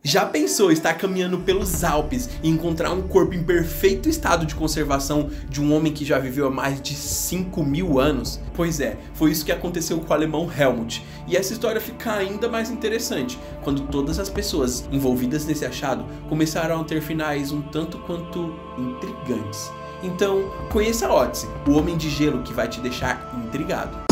Já pensou estar caminhando pelos Alpes e encontrar um corpo em perfeito estado de conservação de um homem que já viveu há mais de 5.000 anos? Pois é, foi isso que aconteceu com o alemão Helmut. E essa história fica ainda mais interessante quando todas as pessoas envolvidas nesse achado começaram a ter finais um tanto quanto intrigantes. Então, conheça Otzi, o homem de gelo que vai te deixar intrigado.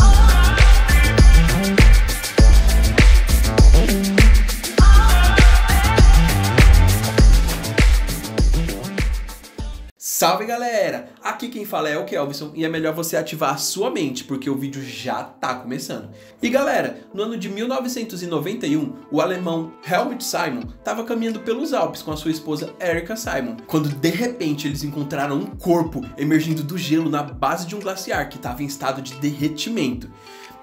Salve galera! Aqui quem fala é o Kelvison e é melhor você ativar a sua mente porque o vídeo já tá começando. E galera, no ano de 1991, o alemão Helmut Simon estava caminhando pelos Alpes com a sua esposa Erika Simon, quando de repente eles encontraram um corpo emergindo do gelo na base de um glaciar que estava em estado de derretimento.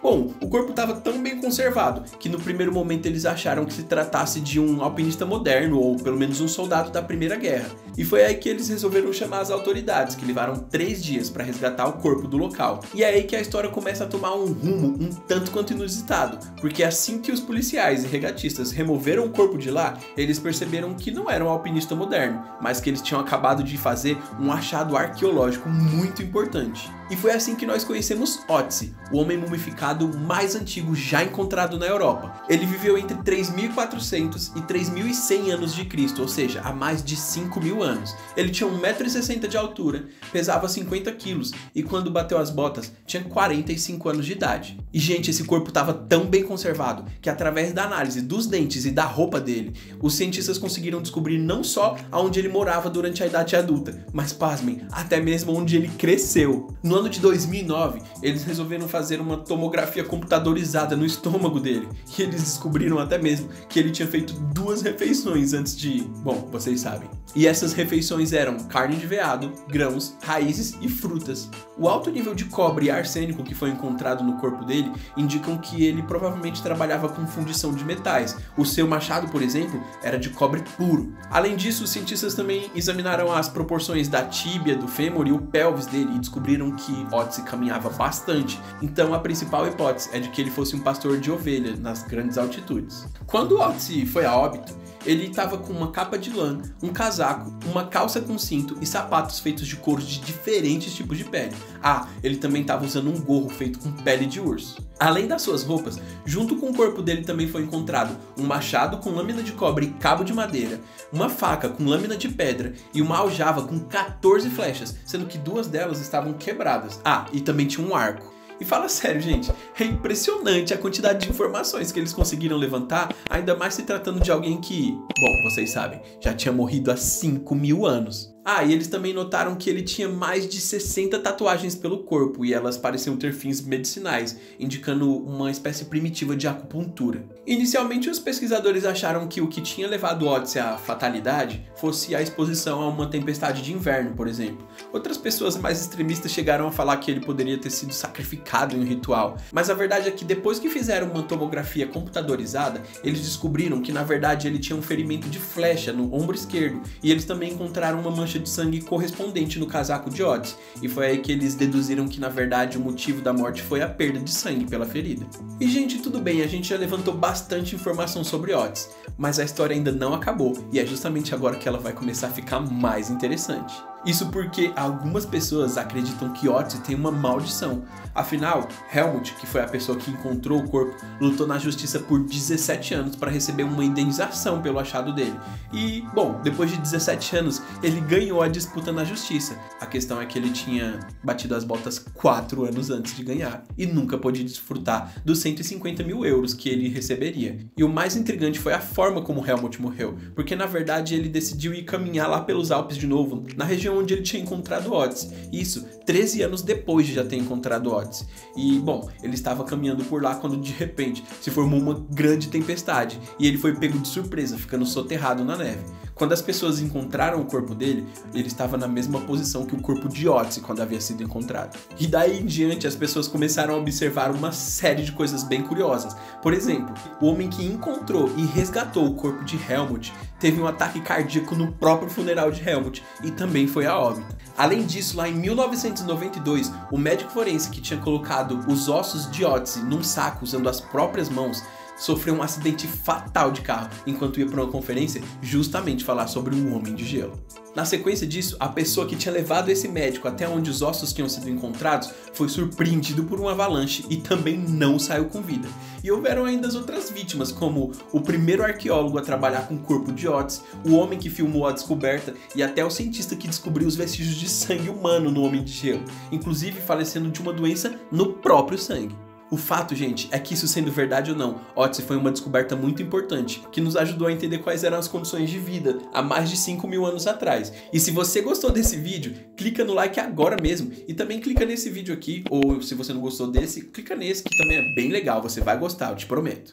Bom, o corpo estava tão bem conservado que no primeiro momento eles acharam que se tratasse de um alpinista moderno ou pelo menos um soldado da Primeira Guerra. E foi aí que eles resolveram chamar as autoridades, que levaram 3 dias para resgatar o corpo do local. E é aí que a história começa a tomar um rumo um tanto quanto inusitado, porque assim que os policiais e regatistas removeram o corpo de lá, eles perceberam que não era um alpinista moderno, mas que eles tinham acabado de fazer um achado arqueológico muito importante. E foi assim que nós conhecemos Otzi, o homem mumificado mais antigo já encontrado na Europa. Ele viveu entre 3.400 e 3.100 anos de Cristo, ou seja, há mais de 5.000 anos. Ele tinha 1,60 m de altura, pesava 50 kg e quando bateu as botas tinha 45 anos de idade. E gente, esse corpo estava tão bem conservado que através da análise dos dentes e da roupa dele, os cientistas conseguiram descobrir não só aonde ele morava durante a idade adulta, mas pasmem, até mesmo onde ele cresceu. No ano de 2009, eles resolveram fazer uma tomografia computadorizada no estômago dele e eles descobriram até mesmo que ele tinha feito 2 refeições antes de... bom, vocês sabem. E essas refeições eram carne de veado, grãos, raízes e frutas. O alto nível de cobre e arsênico que foi encontrado no corpo dele indicam que ele provavelmente trabalhava com fundição de metais. O seu machado, por exemplo, era de cobre puro. Além disso, os cientistas também examinaram as proporções da tíbia, do fêmur e o pelvis dele e descobriram que Otzi caminhava bastante. Então a principal hipótese é de que ele fosse um pastor de ovelha nas grandes altitudes. Quando Otzi foi a óbito, ele estava com uma capa de lã, um casaco, uma calça com cinto e sapatos feitos de couro de diferentes tipos de pele. Ah, ele também estava usando um gorro feito com pele de urso. Além das suas roupas, junto com o corpo dele também foi encontrado um machado com lâmina de cobre e cabo de madeira, uma faca com lâmina de pedra e uma aljava com 14 flechas, sendo que 2 delas estavam quebradas. Ah, e também tinha um arco. E fala sério, gente, é impressionante a quantidade de informações que eles conseguiram levantar, ainda mais se tratando de alguém que, bom, vocês sabem, já tinha morrido há 5.000 anos. Ah, e eles também notaram que ele tinha mais de 60 tatuagens pelo corpo e elas pareciam ter fins medicinais, indicando uma espécie primitiva de acupuntura. Inicialmente, os pesquisadores acharam que o que tinha levado Otzi à fatalidade fosse a exposição a uma tempestade de inverno, por exemplo. Outras pessoas mais extremistas chegaram a falar que ele poderia ter sido sacrificado em um ritual, mas a verdade é que depois que fizeram uma tomografia computadorizada, eles descobriram que na verdade ele tinha um ferimento de flecha no ombro esquerdo e eles também encontraram uma mancha de sangue correspondente no casaco de Otzi, e foi aí que eles deduziram que na verdade o motivo da morte foi a perda de sangue pela ferida. E gente, tudo bem, a gente já levantou bastante informação sobre Otzi, mas a história ainda não acabou e é justamente agora que ela vai começar a ficar mais interessante. Isso porque algumas pessoas acreditam que Otzi tem uma maldição. Afinal, Helmut, que foi a pessoa que encontrou o corpo, lutou na justiça por 17 anos para receber uma indenização pelo achado dele. E, bom, depois de 17 anos, ele ganhou a disputa na justiça. A questão é que ele tinha batido as botas 4 anos antes de ganhar e nunca pôde desfrutar dos 150 mil euros que ele receberia. E o mais intrigante foi a forma como Helmut morreu, porque na verdade ele decidiu ir caminhar lá pelos Alpes de novo, na região onde ele tinha encontrado Otzi. Isso 13 anos depois de já ter encontrado Otzi. E, bom, ele estava caminhando por lá quando de repente se formou uma grande tempestade e ele foi pego de surpresa, ficando soterrado na neve. Quando as pessoas encontraram o corpo dele, ele estava na mesma posição que o corpo de Otzi quando havia sido encontrado. E daí em diante as pessoas começaram a observar uma série de coisas bem curiosas. Por exemplo, o homem que encontrou e resgatou o corpo de Helmut teve um ataque cardíaco no próprio funeral de Helmut e também foi a óbito. Além disso, lá em 1992, o médico forense que tinha colocado os ossos de Otzi num saco usando as próprias mãos sofreu um acidente fatal de carro enquanto ia para uma conferência justamente falar sobre o Homem de Gelo. Na sequência disso, a pessoa que tinha levado esse médico até onde os ossos tinham sido encontrados foi surpreendido por uma avalanche e também não saiu com vida. E houveram ainda as outras vítimas, como o primeiro arqueólogo a trabalhar com o corpo de Otis, o homem que filmou a descoberta e até o cientista que descobriu os vestígios de sangue humano no Homem de Gelo, inclusive falecendo de uma doença no próprio sangue. O fato, gente, é que isso sendo verdade ou não, Otis foi uma descoberta muito importante, que nos ajudou a entender quais eram as condições de vida há mais de 5.000 anos atrás. E se você gostou desse vídeo, clica no like agora mesmo, e também clica nesse vídeo aqui, ou se você não gostou desse, clica nesse, que também é bem legal, você vai gostar, eu te prometo.